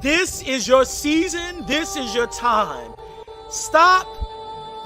This is your season. This is your time. Stop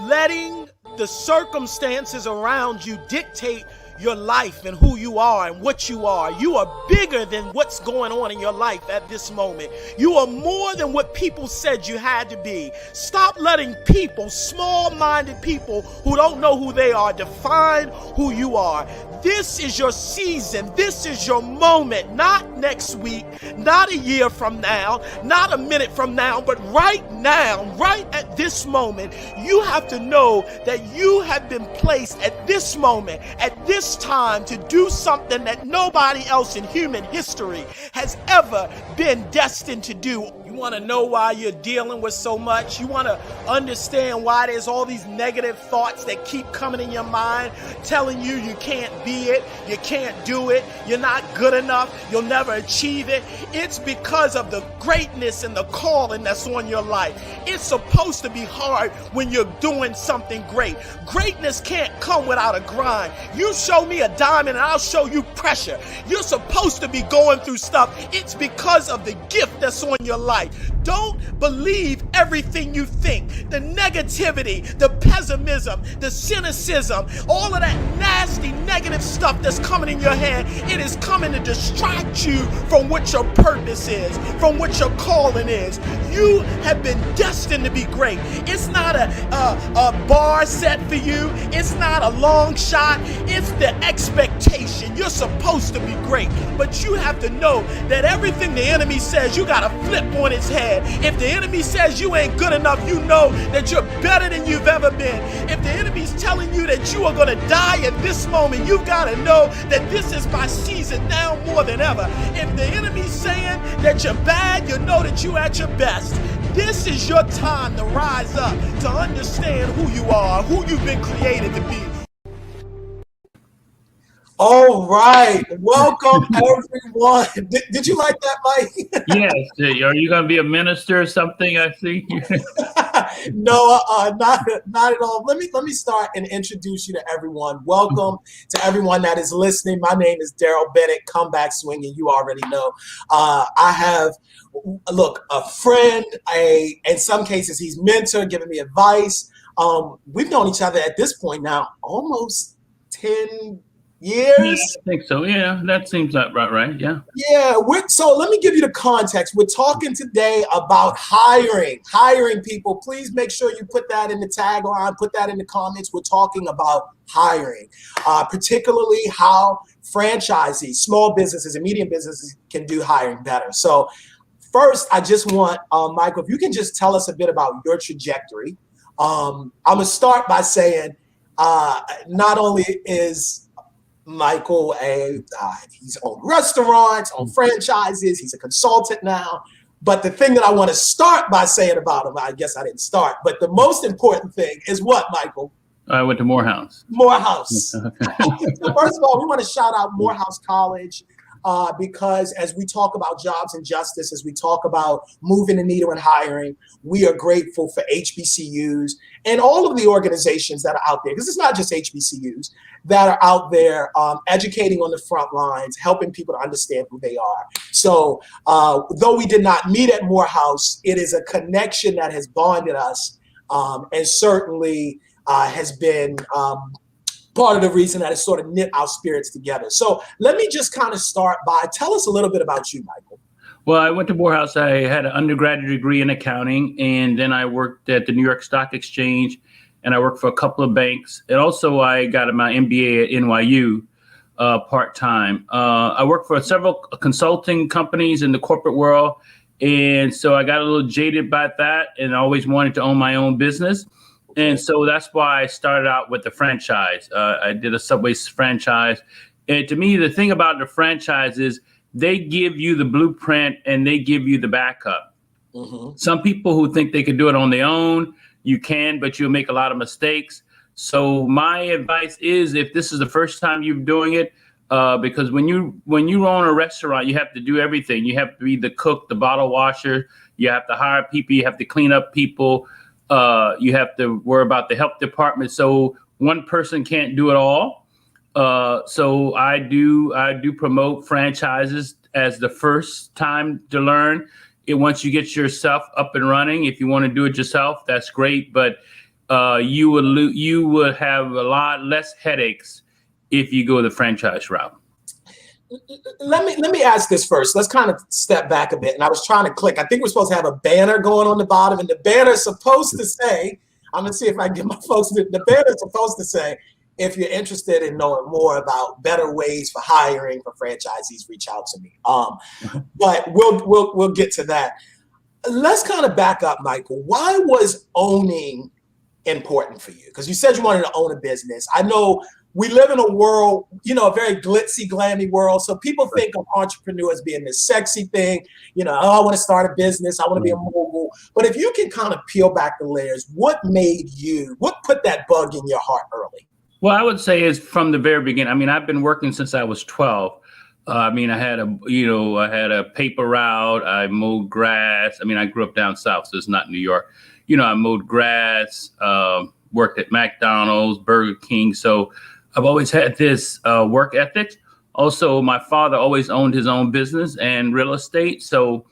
letting the circumstances around you dictate your life and who you are and what you are. You are bigger than what's going on in your life at this moment. You are more than what people said you had to be. Stop letting people, small-minded people who don't know who they are, define who you are. This is your season. This is your moment. Not next week, not a year from now, not a minute from now, but right now, right at this moment, you have to know that you have been placed at this moment, at this time, to do something that nobody else in human history has ever been destined to do. You want to know why you're dealing with so much? You want to understand why there's all these negative thoughts that keep coming in your mind, telling you you can't be it, you can't do it, you're not good enough, you'll never achieve it. It's because of the greatness and the calling that's on your life. It's supposed to be hard when you're doing something great. Greatness can't come without a grind. You show me a diamond and I'll show you pressure. You're supposed to be going through stuff. It's because of the gift that's on your life. Don't believe everything you think. The negativity, the pessimism, the cynicism, all of that nasty negative stuff that's coming in your head, it is coming to distract you from what your purpose is, from what your calling is. You have been destined to be great. It's not a bar set for you. It's not a long shot. It's the expectation. You're supposed to be great, but you have to know that everything the enemy says, you got to flip on its head. If the enemy says you ain't good enough, you know that you're better than you've ever been. If the enemy's telling you that you are going to die at this moment, you've got to know that this is my season now more than ever. If the enemy's saying that you're bad, you know that you're at your best. This is your time to rise up, to understand who you are, who you've been created to be. All right. Welcome, everyone. Did you like that, Mike? Yes. Are you going to be a minister or something, I see? No, not at all. Let me start and introduce you to everyone. Welcome to everyone that is listening. My name is Daryl Bennett, Comeback Swinging. You already know. I have, a friend, in some cases, he's mentor, giving me advice. We've known each other at this point now almost 10 years. Yeah, I think so. Yeah, that seems about right. Yeah. Yeah. So let me give you the context. We're talking today about hiring people. Please make sure you put that in the tagline, put that in the comments. We're talking about hiring, particularly how franchisees, small businesses and medium businesses can do hiring better. So first, I just want, Michael, if you can just tell us a bit about your trajectory. I'm going to start by saying not only is Michael, he's owned restaurants, owned franchises. He's a consultant now. But the thing that I want to start by saying about him, I guess I didn't start, but the most important thing is what, Michael? I went to Morehouse. Morehouse. So first of all, we want to shout out Morehouse College. Because as we talk about jobs and justice, as we talk about moving the needle and hiring, we are grateful for HBCUs and all of the organizations that are out there, because it's not just HBCUs that are out there educating on the front lines, helping people to understand who they are. So though we did not meet at Morehouse, it is a connection that has bonded us and certainly has been part of the reason that it's sort of knit our spirits together. So let me just kind of start by, tell us a little bit about you, Michael. Well, I went to Morehouse. I had an undergraduate degree in accounting, and then I worked at the New York Stock Exchange, and I worked for a couple of banks. And also I got my MBA at NYU part-time. I worked for several consulting companies in the corporate world, and so I got a little jaded by that and always wanted to own my own business. And so that's why I started out with the franchise. I did a Subway franchise. And to me, the thing about the franchise is they give you the blueprint and they give you the backup. Mm-hmm. Some people who think they can do it on their own, you can, but you'll make a lot of mistakes. So my advice is, if this is the first time you're doing it, because when you own a restaurant, you have to do everything. You have to be the cook, the bottle washer. You have to hire people. You have to clean up people. You have to worry about the health department. So one person can't do it all. So I do promote franchises as the first time to learn. once you get yourself up and running, if you want to do it yourself, that's great. But you would have a lot less headaches if you go the franchise route. Let me ask this first. Let's kind of step back a bit. And I was trying to click. I think we're supposed to have a banner going on the bottom, and the banner is supposed to say, I'm gonna see if I can get my folks to, the banner is supposed to say, if you're interested in knowing more about better ways for hiring for franchisees, reach out to me. But we'll get to that. Let's kind of back up, Michael. Why was owning important for you? Because you said you wanted to own a business. I know we live in a world, a very glitzy, glammy world. So people think of entrepreneurs being this sexy thing. Oh, I want to start a business. I want to be a mogul. But if you can kind of peel back the layers, what put that bug in your heart early? Well, I would say is from the very beginning. I mean, I've been working since I was 12. I had a paper route. I mowed grass. I grew up down south, so it's not New York. I mowed grass, worked at McDonald's, Burger King. So I've always had this work ethic. Also, my father always owned his own business and real estate. So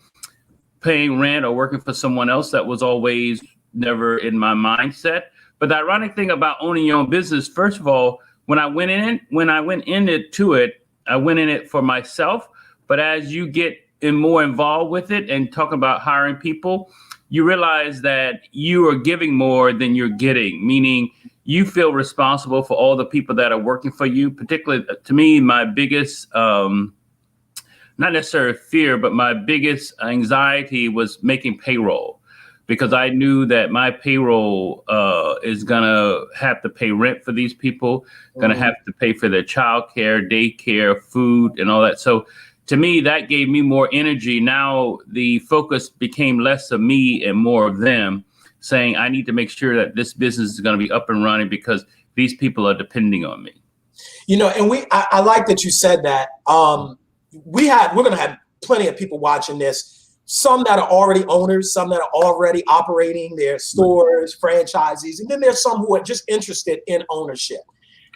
paying rent or working for someone else, that was always never in my mindset. But the ironic thing about owning your own business, first of all, when I went into it, I went in it for myself. But as you get more involved with it and talking about hiring people, you realize that you are giving more than you're getting, meaning you feel responsible for all the people that are working for you. Particularly to me, my biggest, not necessarily fear, but my biggest anxiety was making payroll, because I knew that my payroll is going to have to pay rent for these people, going to have to pay for their childcare, daycare, food, and all that. So to me, that gave me more energy. Now the focus became less of me and more of them, saying I need to make sure that this business is going to be up and running because these people are depending on me. And I like that you said that. We're going to have plenty of people watching this. Some that are already owners, some that are already operating their stores, franchisees, and then there's some who are just interested in ownership.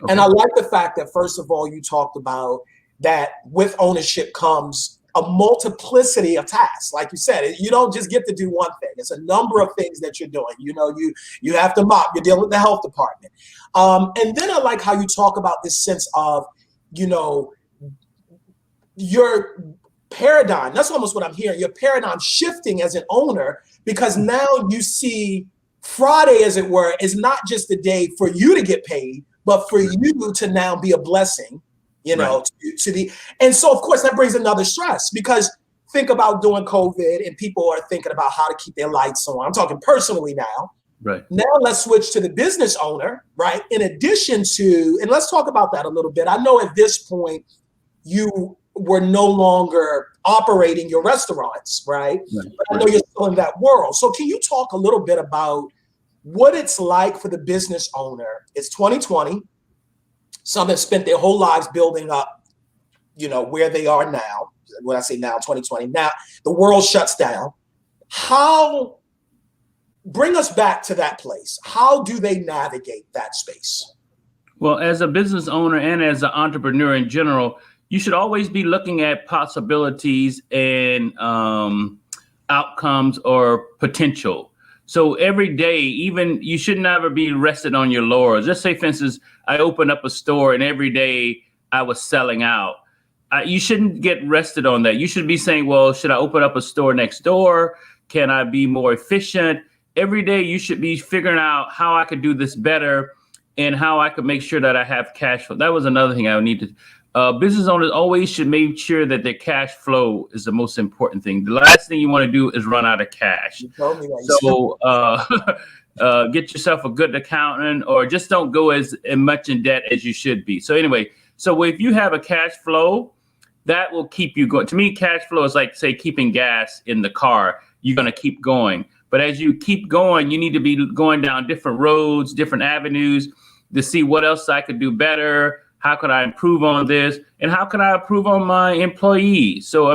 Okay. And I like the fact that, first of all, you talked about that with ownership comes a multiplicity of tasks. Like you said, you don't just get to do one thing. It's a number of things that you're doing. You have to mop, you're dealing with the health department. And then I like how you talk about this sense of, your paradigm. That's almost what I'm hearing. Your paradigm shifting as an owner, because now you see Friday, as it were, is not just a day for you to get paid, but for you to now be a blessing, right. to the. And so, of course, that brings another stress, because think about during COVID and people are thinking about how to keep their lights on. I'm talking personally now. Right. Now let's switch to the business owner, right? In addition to, and let's talk about that a little bit. I know at this point you were no longer operating your restaurants, right? But I know you're still in that world. So can you talk a little bit about what it's like for the business owner? It's 2020. Some have spent their whole lives building up, where they are now. When I say now, 2020, now the world shuts down. Bring us back to that place. How do they navigate that space? Well, as a business owner and as an entrepreneur in general, you should always be looking at possibilities and outcomes or potential. So every day, even you should never be rested on your laurels. Just say, for instance, I opened up a store and every day I was selling out. You shouldn't get rested on that. You should be saying, well, should I open up a store next door? Can I be more efficient? Every day you should be figuring out how I could do this better and how I could make sure that I have cash flow. That was another thing I would need to. Business owners always should make sure that their cash flow is the most important thing. The last thing you want to do is run out of cash. You told me that. So get yourself a good accountant, or just don't go as much in debt as you should be. So anyway, so if you have a cash flow, that will keep you going. To me, cash flow is like, say, keeping gas in the car. You're going to keep going. But as you keep going, you need to be going down different roads, different avenues to see what else I could do better. How could I improve on this? And how can I improve on my employees? So,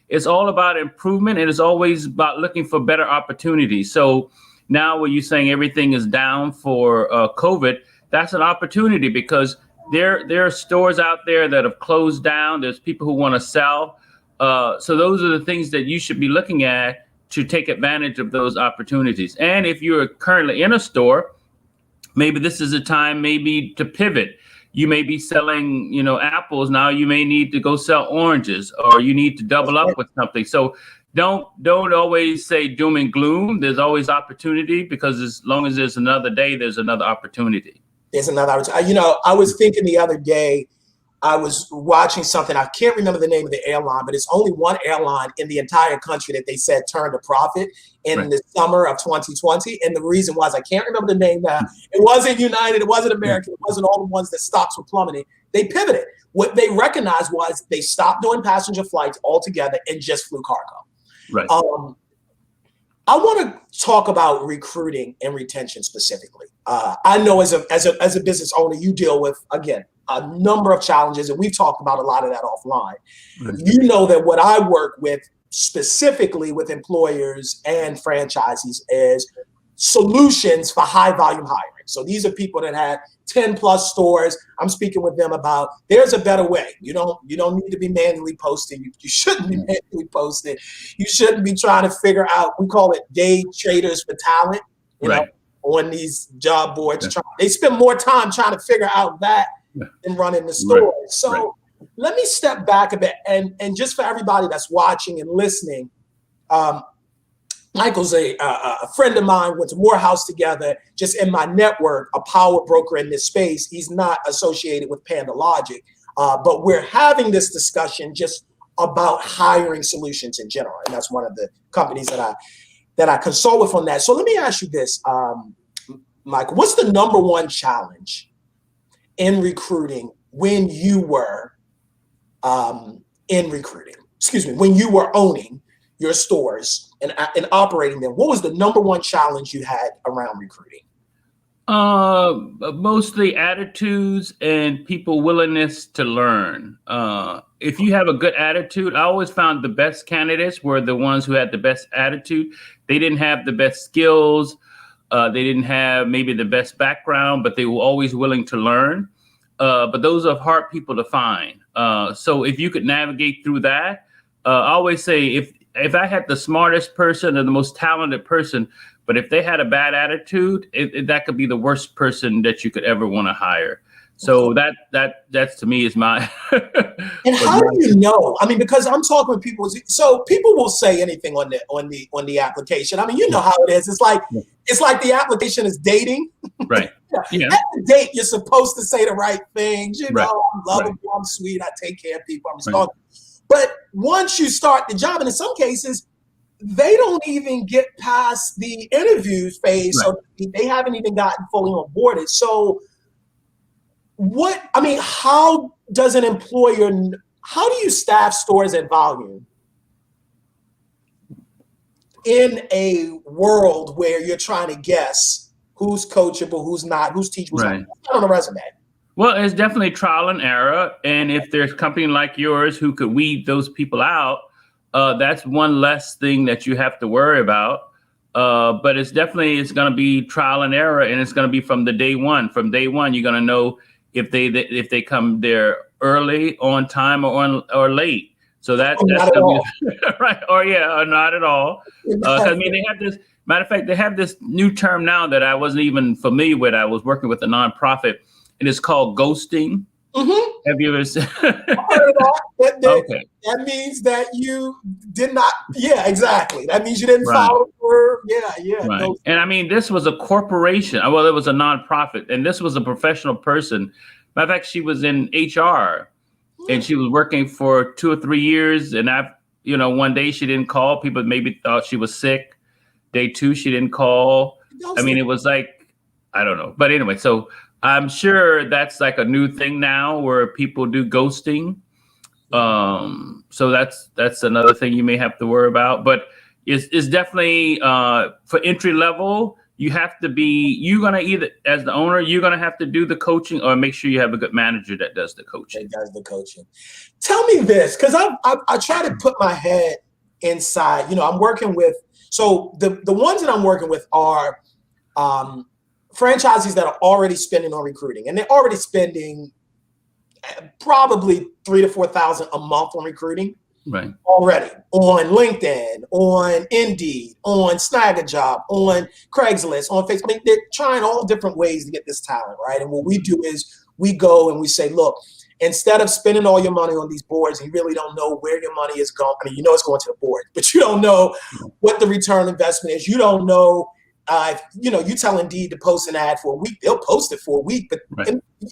it's all about improvement, and it's always about looking for better opportunities. So now when you're saying everything is down for COVID, that's an opportunity, because there are stores out there that have closed down. There's people who want to sell. So those are the things that you should be looking at to take advantage of those opportunities. And if you're currently in a store, maybe this is a time maybe to pivot. You may be selling, apples. Now you may need to go sell oranges, or you need to double up with something. So don't always say doom and gloom. There's always opportunity, because as long as there's another day, there's another opportunity. There's another opportunity. I was thinking the other day, I was watching something. I can't remember the name of the airline, but it's only one airline in the entire country that they said turned a profit in the summer of 2020. And the reason was, I can't remember the name now. It wasn't United. It wasn't American. It wasn't all the ones that stocks were plummeting. They pivoted. What they recognized was they stopped doing passenger flights altogether and just flew cargo. Right. I want to talk about recruiting and retention specifically. I know as a business owner, you deal with, again, a number of challenges, and we've talked about a lot of that offline. Mm-hmm. You know that what I work with specifically with employers and franchisees is solutions for high volume hiring. So these are people that have 10 plus stores. I'm speaking with them about there's a better way. You don't need to be manually posting. You shouldn't be manually posting. You shouldn't be trying to figure out, we call it day traders for talent, on these job boards. They spend more time trying to figure out that than running the stores. Right. So let me step back a bit, and just for everybody that's watching and listening, Michael's a friend of mine, went to Morehouse together, just in my network, a power broker in this space. He's not associated with Panda Logic, but we're having this discussion just about hiring solutions in general. And that's one of the companies that I consult with on that. So let me ask you this, Michael, what's the number one challenge in recruiting when you were when you were owning your stores and operating them? What was the number one challenge you had around recruiting? Mostly attitudes and people willingness to learn. If you have a good attitude, I always found the best candidates were the ones who had the best attitude. They didn't have the best skills. They didn't have maybe the best background, but they were always willing to learn. But those are hard people to find. So if you could navigate through that, I always say if I had the smartest person or the most talented person, but if they had a bad attitude, that could be the worst person that you could ever want to hire. So that's to me is my. And how do you know? I mean, because I'm talking with people. So people will say anything on the application. I mean, you know how it is. It's like the application is dating. Right. Yeah. At the date, you're supposed to say the right things. I'm lovable, right. I'm sweet, I take care of people, I'm responsible. Right. But once you start the job, and in some cases, they don't even get past the interview phase, right. So they haven't even gotten fully onboarded. So how does an employer, how do you staff stores at volume in a world where you're trying to guess who's coachable, who's not, who's teachable, right. Who's not on a resume? Well, it's definitely trial and error. And if there's a company like yours who could weed those people out, that's one less thing that you have to worry about. But it's going to be trial and error, and it's going to be from day one. From day one, you're going to know if they come there early, on time, or late. So that's going to be right. Or not at all. They have this. Matter of fact, they have this new term now that I wasn't even familiar with. I was working with a nonprofit, and it's called ghosting. Mm-hmm. Have you ever seen? Okay. That means that you did not. Yeah, exactly. That means you didn't follow her. Yeah. Right. Ghosting. And I mean, this was a corporation. Well, it was a nonprofit, and this was a professional person. Matter of fact, she was in HR, and she was working for 2 or 3 years. And one day she didn't call. People maybe thought she was sick. Day 2, she didn't call. I mean, it was like, I don't know. But anyway, so I'm sure that's like a new thing now where people do ghosting. So that's another thing you may have to worry about. But it's definitely for entry level, you're going to either, as the owner, you're going to have to do the coaching, or make sure you have a good manager that does the coaching. Tell me this, because I try to put my head inside. I'm working with, so the ones that I'm working with are franchisees that are already spending on recruiting, and they're already spending probably $3,000 to $4,000 a month on recruiting. Right. already on LinkedIn, on Indeed, on Snag a Job, on Craigslist, on Facebook. I mean, they're trying all different ways to get this talent, right? And what we do is we go and we say, look, instead of spending all your money on these boards, you really don't know where your money is going. I mean, you know it's going to the board, but you don't know what the return investment is. You don't know, if, you tell Indeed to post an ad for a week, they'll post it for a week, but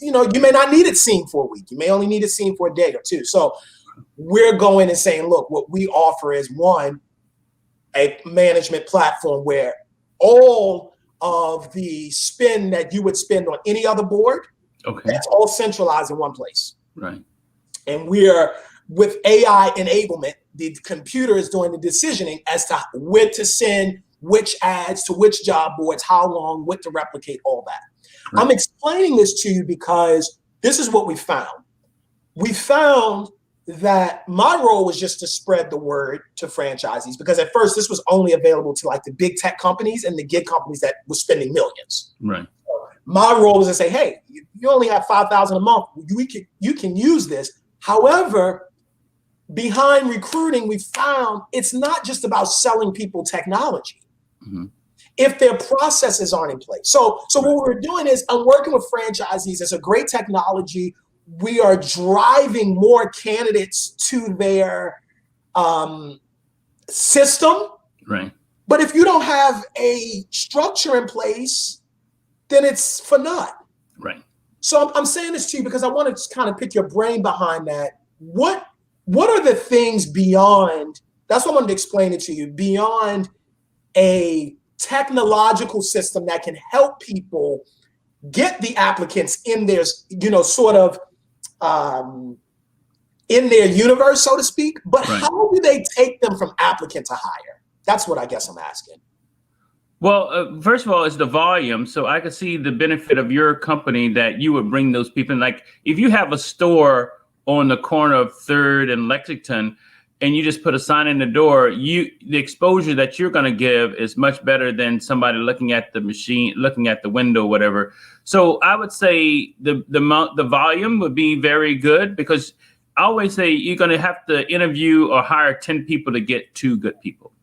you may not need it seen for a week. You may only need it seen for a day or two. So we're going and saying, look, what we offer is one, a management platform where all of the spend that you would spend on any other board, that's all centralized in one place. Right. And we're with AI enablement, the computer is doing the decisioning as to where to send which ads to which job boards, how long, what to replicate, all that. Right. I'm explaining this to you because this is what we found. We found that my role was just to spread the word to franchisees, because at first this was only available to like the big tech companies and the gig companies that were spending millions. Right. My role was to say, hey, you only have $5,000 a month. You can use this. However, behind recruiting, we found it's not just about selling people technology. Mm-hmm. If their processes aren't in place. So what we're doing is I'm working with franchisees. It's a great technology. We are driving more candidates to their system. Right. But if you don't have a structure in place, then it's for naught. Right. So I'm saying this to you because I want to kind of pick your brain behind that. What are the things beyond, that's what I wanted to explain it to you, beyond a technological system that can help people get the applicants in their, in their universe, so to speak, but right. How do they take them from applicant to hire? That's what I guess I'm asking. Well, first of all, it's the volume. So I could see the benefit of your company that you would bring those people in. Like if you have a store on the corner of 3rd and Lexington, and you just put a sign in the door, the exposure that you're going to give is much better than somebody looking at the machine, looking at the window, whatever. So I would say the volume would be very good, because I always say you're going to have to interview or hire 10 people to get 2 good people.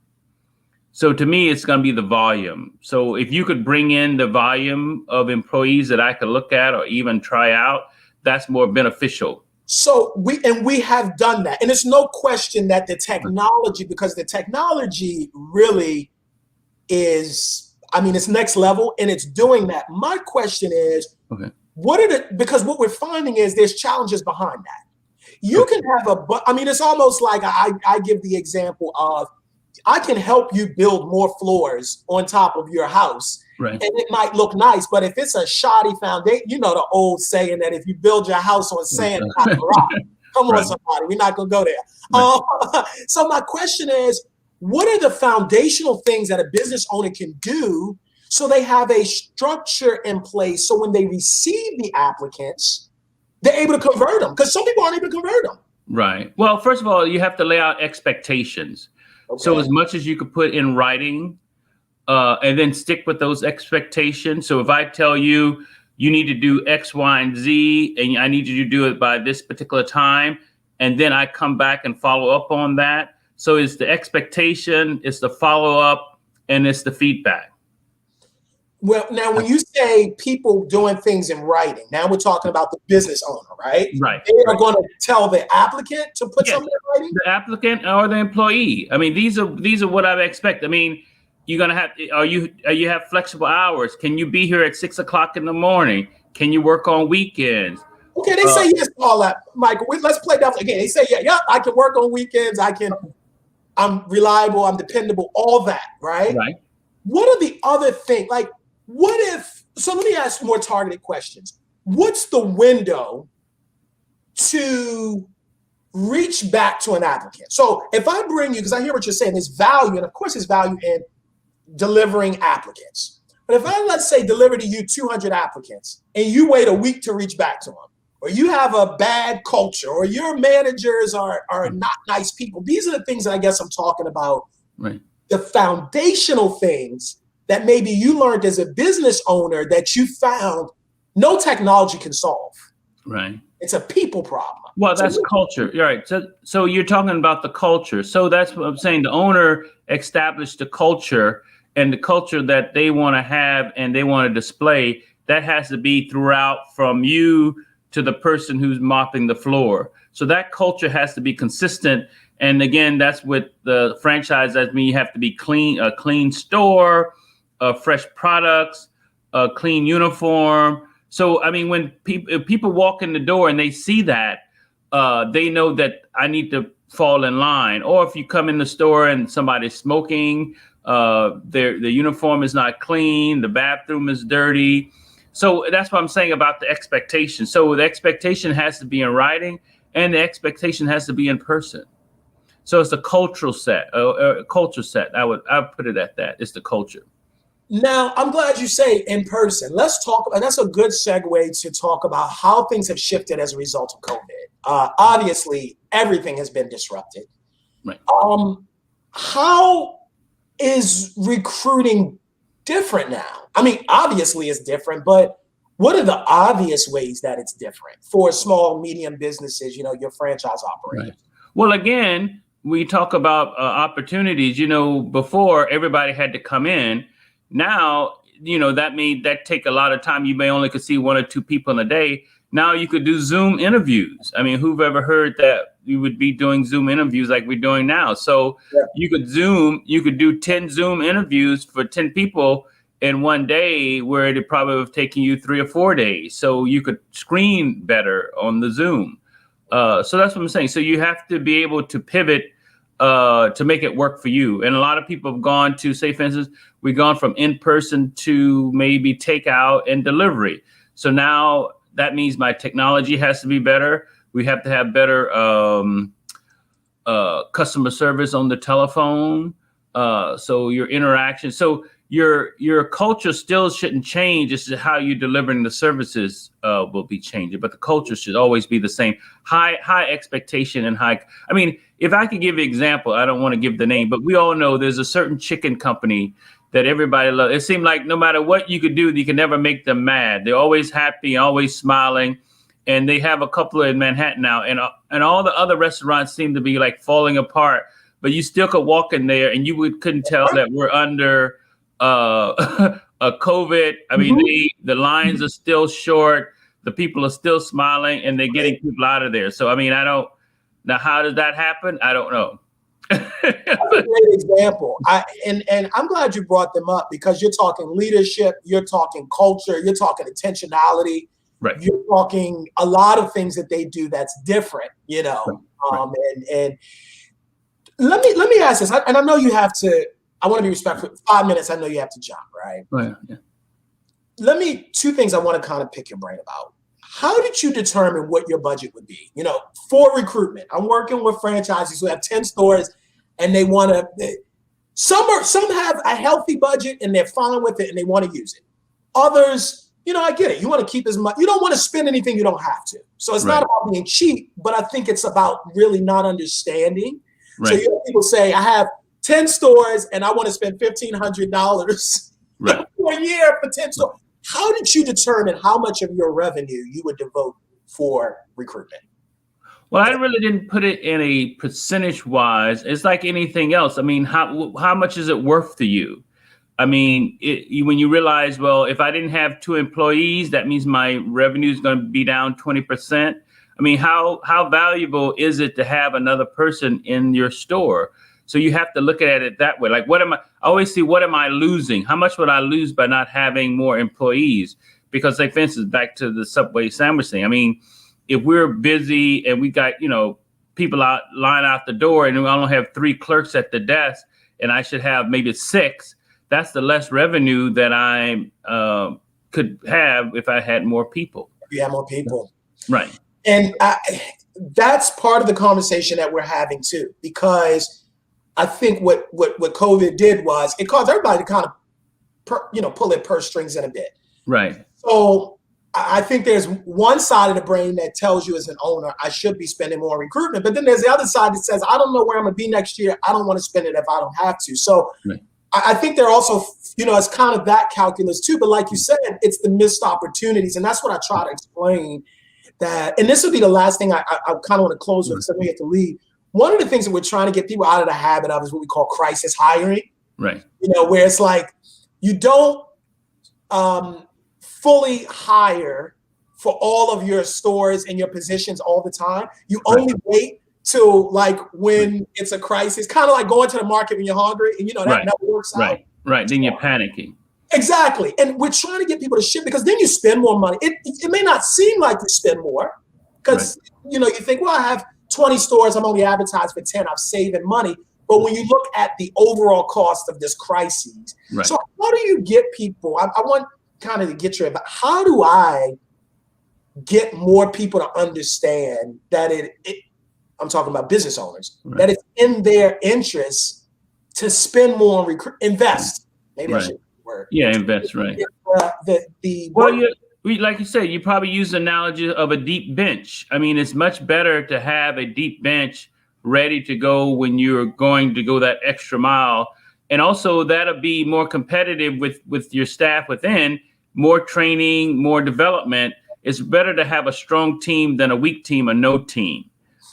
So to me, it's going to be the volume. So if you could bring in the volume of employees that I could look at or even try out, that's more beneficial. So we have done that. And it's no question that the technology, because the technology really is, it's next level and it's doing that. My question is, because what we're finding is there's challenges behind that. You can have it's almost like I give the example of, I can help you build more floors on top of your house. Right. And it might look nice, but if it's a shoddy foundation, the old saying that if you build your house on sand, it's not gonna rock. Come on, somebody, we're not gonna go there. Right. So my question is, what are the foundational things that a business owner can do so they have a structure in place so when they receive the applicants, they're able to convert them? Because some people aren't able to convert them. Right. Well, first of all, you have to lay out expectations. Okay. So as much as you could put in writing, and then stick with those expectations. So if I tell you, you need to do X, Y, and Z, and I need you to do it by this particular time, and then I come back and follow up on that. So it's the expectation, it's the follow-up, and it's the feedback. Well, now when you say people doing things in writing, now we're talking about the business owner, right? Right. They are going to tell the applicant to put something in writing? The applicant or the employee. These are what I expect. You're gonna have. You have flexible hours? Can you be here at 6 o'clock in the morning? Can you work on weekends? Okay, they say yes to all that, Michael. Let's play that again. They say yeah, I can work on weekends. I'm reliable. I'm dependable. All that, right? Right. What are the other things? Like, what if? So let me ask more targeted questions. What's the window to reach back to an applicant? So if I bring you, because I hear what you're saying, there's value, and of course there's value in delivering applicants. But if I, let's say, deliver to you 200 applicants and you wait a week to reach back to them, or you have a bad culture, or your managers are not nice people, these are the things that I guess I'm talking about. Right. The foundational things that maybe you learned as a business owner that you found no technology can solve. Right. It's a people problem. Well, that's culture. You're right. So you're talking about the culture. So that's what I'm saying. The owner established the culture, and the culture that they want to have and they want to display, that has to be throughout, from you to the person who's mopping the floor. So that culture has to be consistent. And again, that's with the franchise. That means you have to be clean, a clean store, fresh products, a clean uniform. So, I mean, when if people walk in the door and they see that, they know that I need to fall in line. Or if you come in the store and somebody's smoking, the uniform is not clean, the bathroom is dirty. So that's what I'm saying about the expectation. So the expectation has to be in writing, and the expectation has to be in person. So it's a cultural set, a culture set. I would put it at that. It's the culture. Now, I'm glad you say in person. Let's talk, and that's a good segue to talk about how things have shifted as a result of COVID. Obviously, everything has been disrupted. Right. How is recruiting different now? I mean, obviously it's different, but what are the obvious ways that it's different for small, medium businesses, your franchise operators? Right. Well, again, we talk about opportunities. Before everybody had to come in. Now, that take a lot of time. You may only could see one or two people in a day. Now you could do Zoom interviews. I mean, who've ever heard that you would be doing Zoom interviews like we're doing now? So yeah. You could do 10 Zoom interviews for 10 people in one day, where it'd probably have taken you 3 or 4 days. So you could screen better on the Zoom. So that's what I'm saying. So you have to be able to pivot to make it work for you. And a lot of people have gone to, say, for instance, we've gone from in-person to maybe takeout and delivery. So now that means my technology has to be better. We have to have better customer service on the telephone. So your interaction. So your culture still shouldn't change. It's just how you're delivering the services will be changing, but the culture should always be the same. High expectation and high. I mean, if I could give you an example, I don't want to give the name, but we all know there's a certain chicken company that everybody loves. It seemed like no matter what you could do, you can never make them mad. They're always happy, always smiling, and they have a couple in Manhattan now, and all the other restaurants seem to be like falling apart. But you still could walk in there, and you couldn't tell that we're under a COVID. I mean, the lines are still short. The people are still smiling, and they're getting people out of there. So, I mean, now how does that happen? I don't know. That's a great example. And I'm glad you brought them up, because you're talking leadership, you're talking culture, you're talking intentionality. Right. You're talking a lot of things that they do that's different, Right. And let me ask this, and I know you have to. I want to be respectful. 5 minutes. I know you have to jump, right? Oh, yeah. Two things I want to kind of pick your brain about. How did you determine what your budget would be? For recruitment. I'm working with franchisees who have 10 stores, and they want to. Some have a healthy budget and they're fine with it and they want to use it. Others, I get it. You want to keep as much. You don't want to spend anything you don't have to. So it's not about being cheap, but I think it's about really not understanding. Right. So you have people say, I have 10 stores and I want to spend $1,500 for a year for 10 stores. How did you determine how much of your revenue you would devote for recruitment? Well, I really didn't put it in a percentage wise. It's like anything else. I mean, how much is it worth to you? I mean, when you realize, well, if I didn't have 2 employees, that means my revenue is going to be down 20%. I mean, how valuable is it to have another person in your store? So you have to look at it that way. Like, I always see, what am I losing? How much would I lose by not having more employees? Because, like, for instance, back to the Subway sandwich thing. I mean, if we're busy and we got, people line out the door and we only have 3 clerks at the desk and I should have maybe 6, that's the less revenue that I could have if I had more people. You have more people. Right. And that's part of the conversation that we're having too, because I think what COVID did was it caused everybody to kind of, pull their purse strings in a bit. Right. So I think there's one side of the brain that tells you as an owner, I should be spending more on recruitment. But then there's the other side that says, I don't know where I'm going to be next year. I don't want to spend it if I don't have to. So right. I think they're also, it's kind of that calculus too. But like you said, it's the missed opportunities. And that's what I try to explain. that, and this will be the last thing I kind of want to close with, because we have to leave. One of the things that we're trying to get people out of the habit of is what we call crisis hiring. Right. Where it's like you don't fully hire for all of your stores and your positions all the time. You only wait till like when it's a crisis, kind of like going to the market when you're hungry, and that never works out. Right. Then you're panicking. Exactly. And we're trying to get people to ship, because then you spend more money. It may not seem like you spend more, because you think, well, I have 20 stores, I'm only advertised for 10, I'm saving money. But when you look at the overall cost of this crisis, so how do you get people? I want kind of to get your advice. How do I get more people to understand that I'm talking about business owners, that it's in their interest to spend more on invest. Maybe I should use the word. Yeah, invest, right. Like you said, you probably use the analogy of a deep bench. I mean, it's much better to have a deep bench ready to go when you're going to go that extra mile. And also that'll be more competitive with your staff within, more training, more development. It's better to have a strong team than a weak team or no team.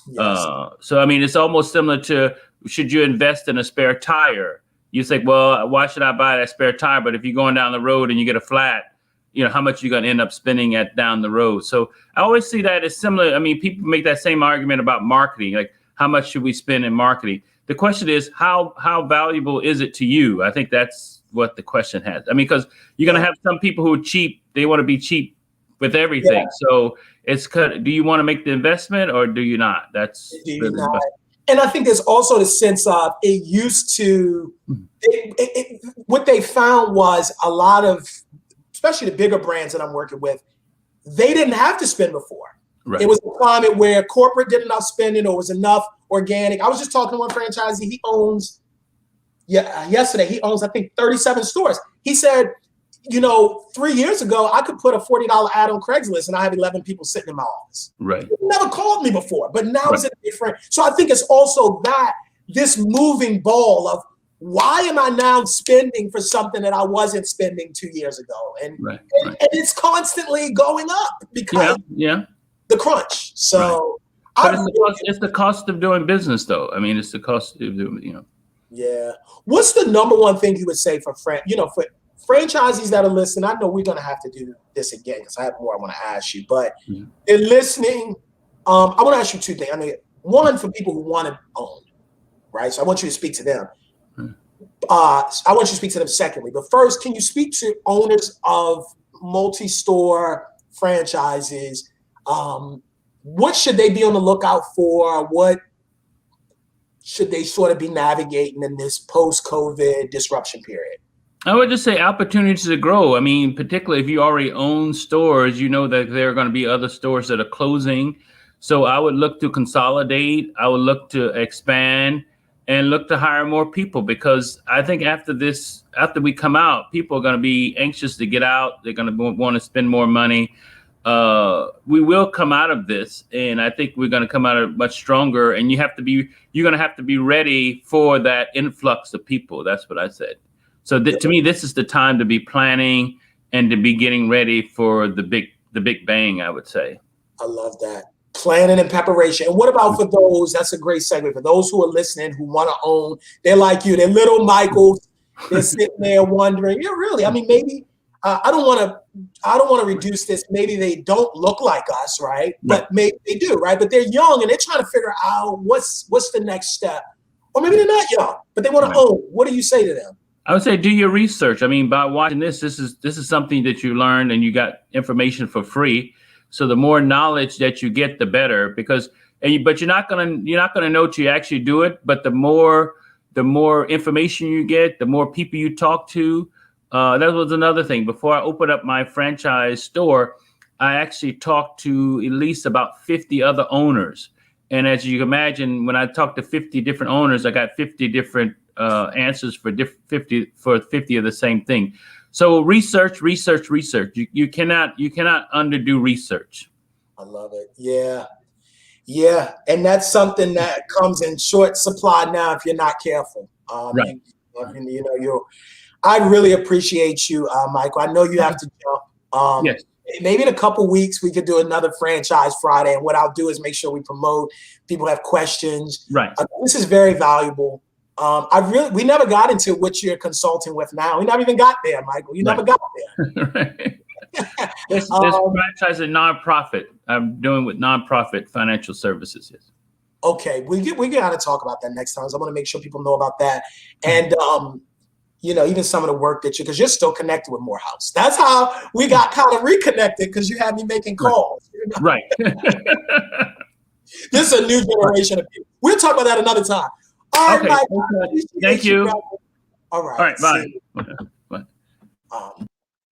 Yes. So, I mean, it's almost similar to, should you invest in a spare tire? You say, well, why should I buy that spare tire? But if you're going down the road and you get a flat, how much you're going to end up spending down the road. So I always see that as similar. I mean, people make that same argument about marketing, like how much should we spend in marketing? The question is, how valuable is it to you? I think that's what the question has. I mean, because you're going to have some people who are cheap. They want to be cheap with everything. Yeah. So do you want to make the investment or do you not? That's really not. And I think there's also the sense of it used to, what they found was a lot of, especially the bigger brands that I'm working with, they didn't have to spend before. Right. It was a climate where corporate did enough spending or was enough organic. I was just talking to one franchisee. He owns, yesterday, he owns, I think, 37 stores. He said, 3 years ago, I could put a $40 ad on Craigslist and I have 11 people sitting in my office. Right. He never called me before, but now it's a different. So I think it's also this moving ball of, why am I now spending for something that I wasn't spending 2 years ago? And it's constantly going up because the crunch. So but it's the cost of doing business, though. I mean, it's the cost of doing, Yeah. What's the number one thing you would say for franchisees that are listening? I know we're going to have to do this again because I have more I want to ask you, but they're listening. I want to ask you two things. I mean, one, for people who want to own, right? So I want you to speak to them. I want you to speak to them secondly. But first, can you speak to owners of multi-store franchises? What should they be on the lookout for? What should they sort of be navigating in this post-COVID disruption period? I would just say opportunities to grow. I mean, particularly if you already own stores, you know that there are going to be other stores that are closing. So I would look to consolidate. I would look to expand and look to hire more people, because I think after we come out, people are going to be anxious to get out. They're going to want to spend more money. We will come out of this, and I think we're going to come out of it much stronger. And you're going to have to be ready for that influx of people. That's what I said. So to me, this is the time to be planning and to be getting ready for the big bang, I would say. I love that. Planning and preparation. And what about for those, that's a great segue, for those who are listening, who want to own, they're like you, they're little Michaels, they're sitting there wondering, really, I mean, maybe, I don't want to reduce this. Maybe they don't look like us, right? But maybe they do, right? But they're young and they're trying to figure out what's the next step. Or maybe they're not young, but they want to own. What do you say to them? I would say do your research. I mean, by watching this is something that you learned and you got information for free. So the more knowledge that you get, the better. But you're not gonna know till you actually do it. But the more information you get, the more people you talk to. That was another thing. Before I opened up my franchise store, I actually talked to at least about 50 other owners. And as you can imagine, when I talked to 50 different owners, I got 50 different answers for 50 of the same thing. So research. You cannot underdo research. I love it. Yeah. And that's something that comes in short supply now if you're not careful. Right. I really appreciate you, Michael. I know you have to jump. Yes. maybe in a couple weeks we could do another Franchise Friday. And what I'll do is make sure we promote. People have questions. Right. This is very valuable. We never got into what you're consulting with now. We never even got there, Michael. You never got there. Right. This franchise is a nonprofit. I'm doing with nonprofit financial services. Yes. Okay, we got to talk about that next time. So I want to make sure people know about that, and even some of the work that because you're still connected with Morehouse. That's how we got kind of reconnected because you had me making calls. Right. This is a new generation of people. We'll talk about that another time. All right, Mike. Thank you. All right. All right. Bye. Bye.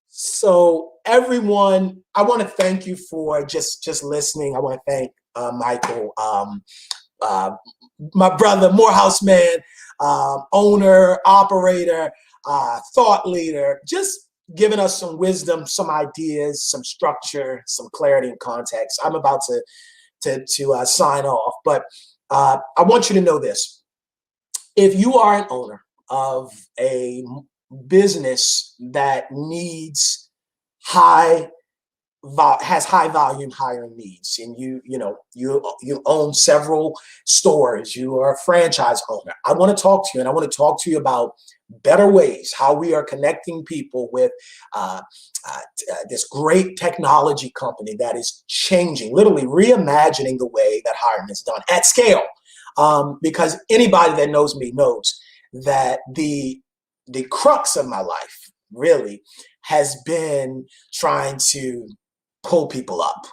So everyone, I want to thank you for just listening. I want to thank Michael, my brother, Morehouse man, owner, operator, thought leader, just giving us some wisdom, some ideas, some structure, some clarity and context. I'm about to sign off, but I want you to know this. If you are an owner of a business that needs has high volume hiring needs, and you own several stores, you are a franchise owner, I want to talk to you, and I want to talk to you about better ways, how we are connecting people with this great technology company that is changing, literally reimagining the way that hiring is done at scale. Because anybody that knows me knows that the crux of my life really has been trying to pull people up.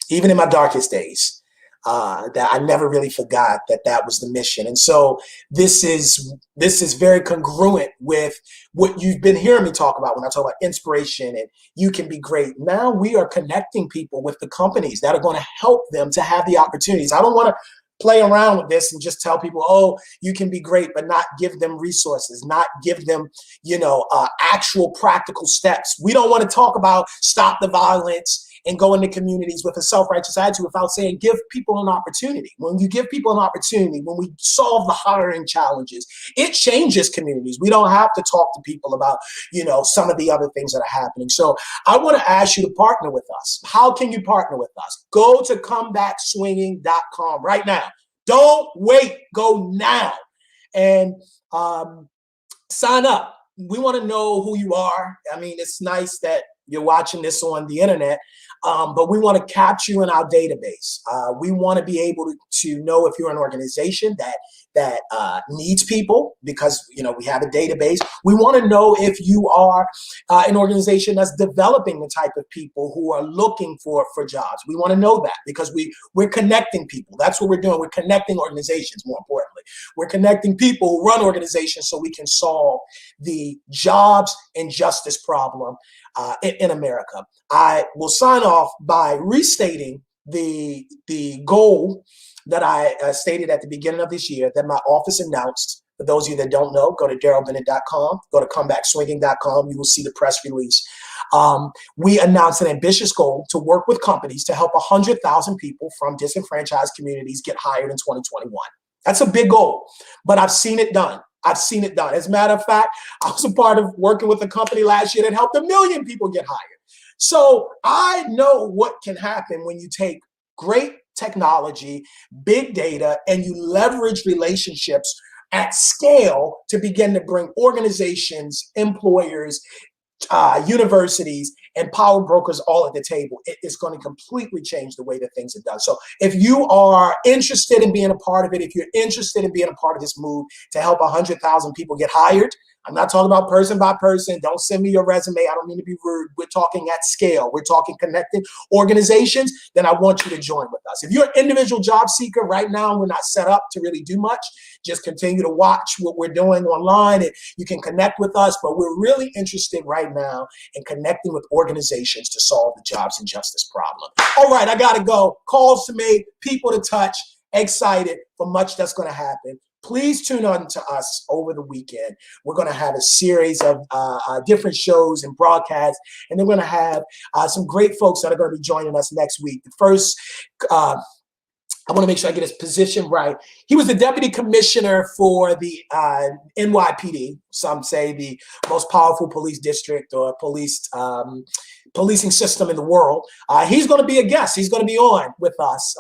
Even in my darkest days, that I never really forgot that was the mission. And so this is very congruent with what you've been hearing me talk about when I talk about inspiration and you can be great. Now we are connecting people with the companies that are going to help them to have the opportunities. I don't want to play around with this and just tell people, oh, you can be great, but not give them resources, not give them, actual practical steps. We don't want to talk about stop the violence and go into communities with a self-righteous attitude without saying give people an opportunity. When you give people an opportunity, when we solve the hiring challenges, it changes communities. We don't have to talk to people about, some of the other things that are happening. So I want to ask you to partner with us. How can you partner with us? Go to comebackswinging.com right now. Don't wait. Go now and sign up. We want to know who you are. I mean, it's nice that you're watching this on the internet, but we want to capture you in our database. We want to be able to know if you're an organization that needs people because, we have a database. We want to know if you are an organization that's developing the type of people who are looking for jobs. We want to know that because we're connecting people. That's what we're doing. We're connecting organizations, more importantly. We're connecting people who run organizations so we can solve the jobs and justice problem in America. I will sign off by restating the goal that I stated at the beginning of this year that my office announced. For those of you that don't know, go to darrellbennett.com, go to comebackswinging.com. You will see the press release. We announced an ambitious goal to work with companies to help 100,000 people from disenfranchised communities get hired in 2021. That's a big goal, but I've seen it done. As a matter of fact, I was a part of working with a company last year that helped 1 million people get hired. So I know what can happen when you take great technology, big data, and you leverage relationships at scale to begin to bring organizations, employers, universities, and power brokers all at the table. It is going to completely change the way that things are done. So if you are interested in being a part of it, if you're interested in being a part of this move to help 100,000 people get hired, I'm not talking about person by person. Don't send me your resume. I don't mean to be rude. We're talking at scale. We're talking connected organizations. Then I want you to join with us. If you're an individual job seeker right now, we're not set up to really do much. Just continue to watch what we're doing online and you can connect with us. But we're really interested right now in connecting with organizations to solve the jobs and justice problem. All right, I got to go. Calls to make, people to touch, excited for much that's going to happen. Please tune on to us over the weekend. We're going to have a series of different shows and broadcasts, and then we're going to have some great folks that are going to be joining us next week. The first, I want to make sure I get his position right. He was the deputy commissioner for the NYPD, some say the most powerful police district or police policing system in the world. He's going to be a guest. He's going to be on with us.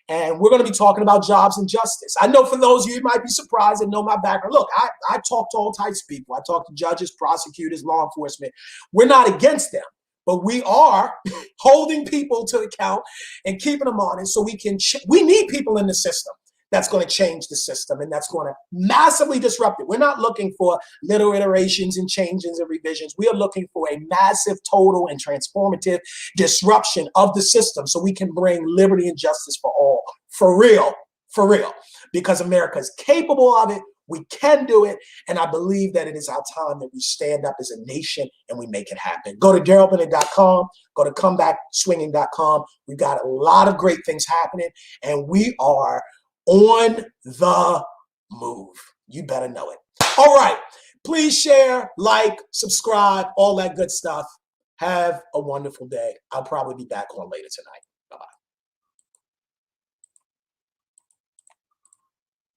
And we're going to be talking about jobs and justice. I know for those of you who might be surprised and know my background. Look, I talk to all types of people. I talk to judges, prosecutors, law enforcement. We're not against them, but we are holding people to account and keeping them honest so we need people in the system that's going to change the system and that's going to massively disrupt it. We're not looking for little iterations and changes and revisions. We are looking for a massive, total, and transformative disruption of the system so we can bring liberty and justice for all. For real, because America is capable of it. We can do it. And I believe that it is our time that we stand up as a nation and we make it happen. Go to darrellbennett.com, go to comebackswinging.com. We've got a lot of great things happening and we are on the move. You better know it. All right. Please share, like, subscribe, all that good stuff. Have a wonderful day. I'll probably be back on later tonight.